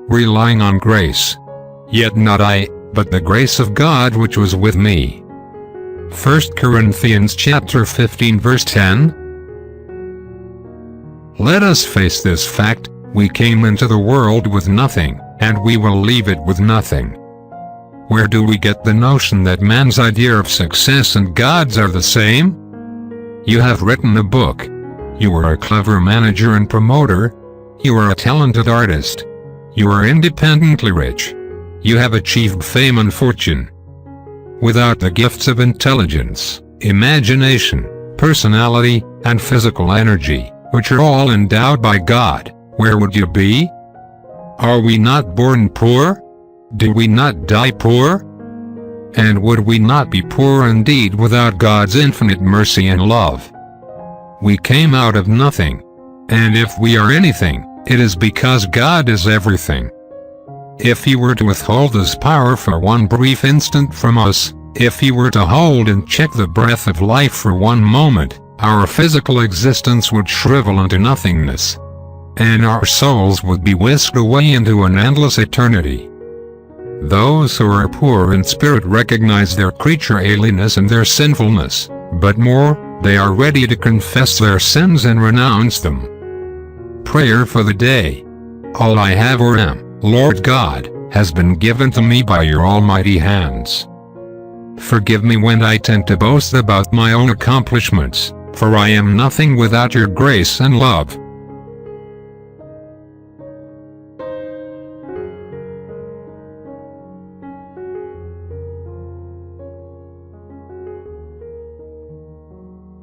relying on grace. Yet not I, but the grace of God which was with me. 1 Corinthians chapter 15 verse 10. Let us face this fact: we came into the world with nothing, and we will leave it with nothing. Where do we get the notion that man's idea of success and God's are the same? You have written a book. You are a clever manager and promoter. You are a talented artist. You are independently rich. You have achieved fame and fortune. Without the gifts of intelligence, imagination, personality, and physical energy, which are all endowed by God, where would you be? Are we not born poor? Did we not die poor? And would we not be poor indeed without God's infinite mercy and love? We came out of nothing. And if we are anything, it is because God is everything. If He were to withhold His power for one brief instant from us, if He were to hold and check the breath of life for one moment, our physical existence would shrivel into nothingness, and our souls would be whisked away into an endless eternity. Those who are poor in spirit recognize their creature alienness and their sinfulness, but more, they are ready to confess their sins and renounce them. Prayer for the day. All I have or am, Lord God, has been given to me by your almighty hands. Forgive me when I tend to boast about my own accomplishments, for I am nothing without your grace and love.